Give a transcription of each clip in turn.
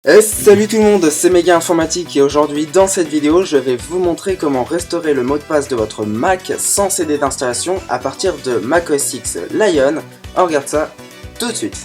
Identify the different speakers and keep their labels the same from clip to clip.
Speaker 1: Salut tout le monde, c'est Méga Informatique et aujourd'hui dans cette vidéo je vais vous montrer comment restaurer le mot de passe de votre Mac sans CD d'installation à partir de macOS X Lion. On regarde ça tout de suite.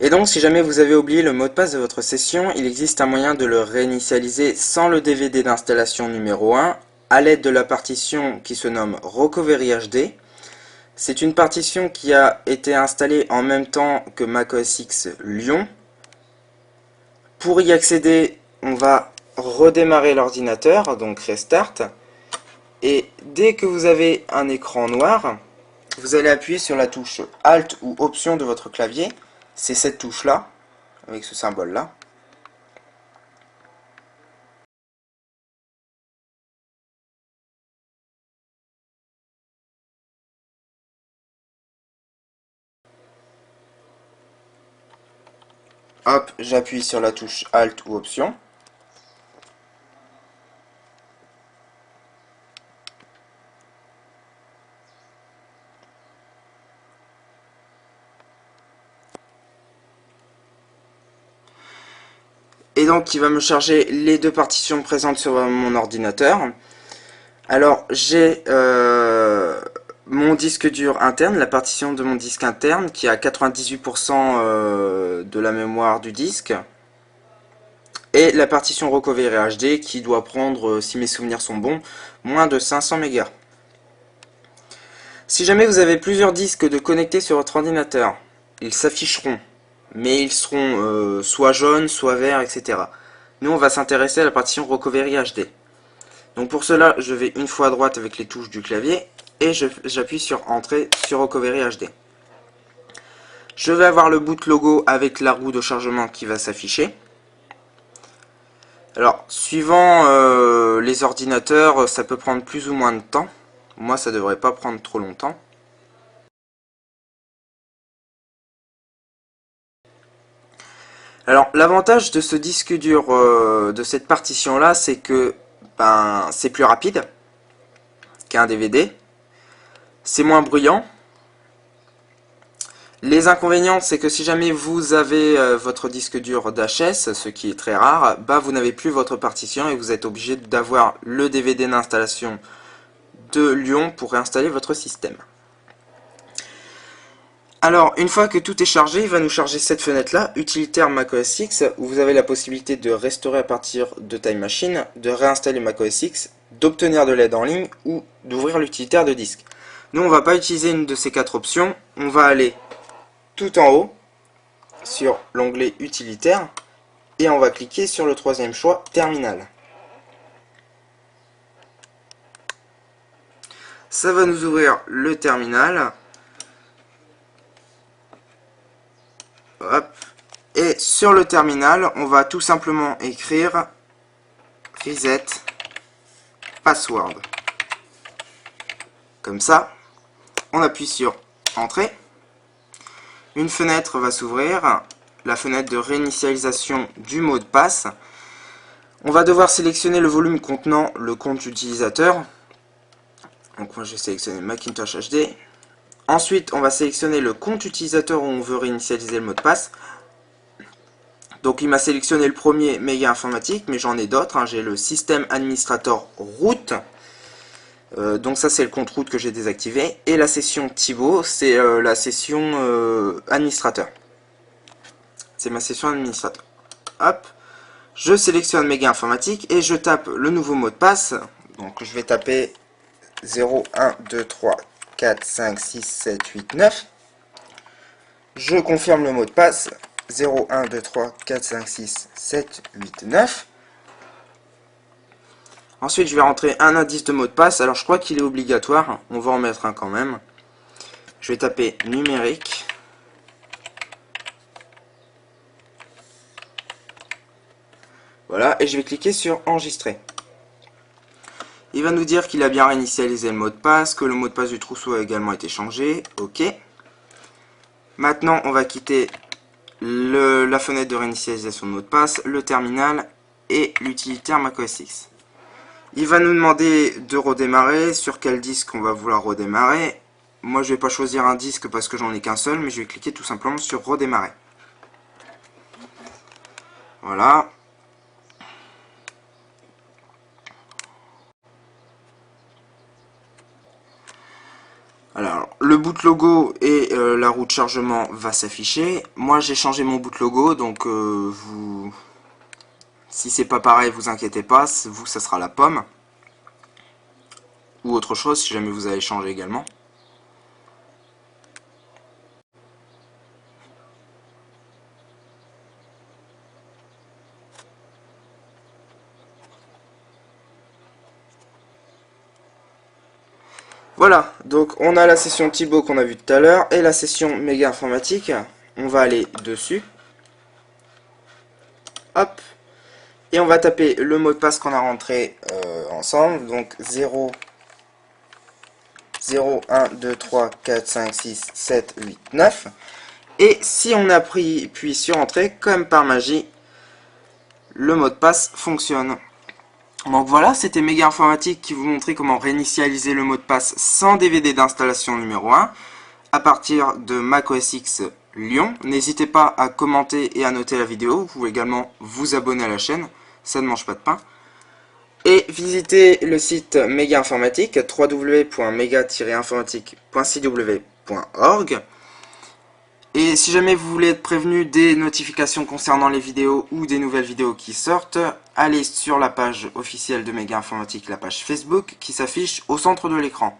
Speaker 1: Et donc si jamais vous avez oublié le mot de passe de votre session, il existe un moyen de le réinitialiser sans le DVD d'installation numéro 1 à l'aide de la partition qui se nomme Recovery HD. C'est une partition qui a été installée en même temps que macOS X Lyon. Pour y accéder, on va redémarrer l'ordinateur, donc Restart. Et dès que vous avez un écran noir, vous allez appuyer sur la touche Alt ou Option de votre clavier. C'est cette touche-là, avec ce symbole-là. Hop, j'appuie sur la touche Alt ou Option. Et donc il va me charger les deux partitions présentes sur mon ordinateur. Alors j'ai mon disque dur interne, la partition de mon disque interne qui a 98% de la mémoire du disque. Et la partition Recovery HD qui doit prendre, si mes souvenirs sont bons, moins de 500 mégas. Si jamais vous avez plusieurs disques de connectés sur votre ordinateur, ils s'afficheront, mais ils seront soit jaunes, soit verts, etc. Nous, on va s'intéresser à la partition Recovery HD. Donc pour cela, je vais une fois à droite avec les touches du clavier et j'appuie sur Entrée sur Recovery HD. Je vais avoir le boot logo avec la roue de chargement qui va s'afficher. Alors, suivant les ordinateurs, ça peut prendre plus ou moins de temps. Moi, ça devrait pas prendre trop longtemps. Alors, l'avantage de ce disque dur, de cette partition-là, c'est que c'est plus rapide qu'un DVD. C'est moins bruyant. Les inconvénients, c'est que si jamais vous avez votre disque dur d'HS, ce qui est très rare, vous n'avez plus votre partition et vous êtes obligé d'avoir le DVD d'installation de Lyon pour réinstaller votre système. Alors, une fois que tout est chargé, il va nous charger cette fenêtre-là, utilitaire macOS X, où vous avez la possibilité de restaurer à partir de Time Machine, de réinstaller macOS X, d'obtenir de l'aide en ligne ou d'ouvrir l'utilitaire de disque. Nous, on ne va pas utiliser une de ces quatre options, on va aller tout en haut sur l'onglet utilitaire et on va cliquer sur le troisième choix, terminal. Ça va nous ouvrir le terminal. Hop. Et sur le terminal, on va tout simplement écrire reset password. Comme ça, on appuie sur Entrée. Une fenêtre va s'ouvrir, la fenêtre de réinitialisation du mot de passe. On va devoir sélectionner le volume contenant le compte utilisateur. Donc moi je vais sélectionner Macintosh HD. Ensuite, on va sélectionner le compte utilisateur où on veut réinitialiser le mot de passe. Donc il m'a sélectionné le premier, Méga Informatique, mais j'en ai d'autres. J'ai le système administrateur root. Donc ça c'est le compte root que j'ai désactivé. Et la session Thibaut, c'est la session administrateur. C'est ma session administrateur. Hop, je sélectionne Méga Informatique et je tape le nouveau mot de passe. Donc je vais taper 0, 1, 2, 3, 4, 5, 6, 7, 8, 9. Je confirme le mot de passe. 0, 1, 2, 3, 4, 5, 6, 7, 8, 9. Ensuite, je vais rentrer un indice de mot de passe. Alors, je crois qu'il est obligatoire. On va en mettre un quand même. Je vais taper numérique. Voilà, et je vais cliquer sur enregistrer. Il va nous dire qu'il a bien réinitialisé le mot de passe, que le mot de passe du trousseau a également été changé. OK. Maintenant, on va quitter la fenêtre de réinitialisation de mot de passe, le terminal et l'utilitaire macOS X. Il va nous demander de redémarrer, sur quel disque on va vouloir redémarrer. Moi, je ne vais pas choisir un disque parce que j'en ai qu'un seul, mais je vais cliquer tout simplement sur redémarrer. Voilà. Alors, le boot logo et la roue de chargement va s'afficher. Moi, j'ai changé mon boot logo, donc si c'est pas pareil, vous inquiétez pas, vous, ça sera la pomme. Ou autre chose, si jamais vous avez changé également. Voilà, donc on a la session Thibaut qu'on a vue tout à l'heure et la session méga informatique. On va aller dessus. Hop. Et on va taper le mot de passe qu'on a rentré ensemble. Donc 0, 0, 1, 2, 3, 4, 5, 6, 7, 8, 9. Et si on appuie sur entrée, comme par magie, le mot de passe fonctionne. Donc voilà, c'était Méga Informatique qui vous montrait comment réinitialiser le mot de passe sans DVD d'installation numéro 1 à partir de macOS X Lyon. N'hésitez pas à commenter et à noter la vidéo. Vous pouvez également vous abonner à la chaîne, ça ne mange pas de pain. Et visitez le site Méga Informatique, www.mega-informatique.cw.org. Et si jamais vous voulez être prévenu des notifications concernant les vidéos ou des nouvelles vidéos qui sortent, allez sur la page officielle de Méga Informatique, la page Facebook, qui s'affiche au centre de l'écran.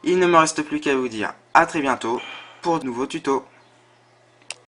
Speaker 1: Il ne me reste plus qu'à vous dire à très bientôt pour de nouveaux tutos.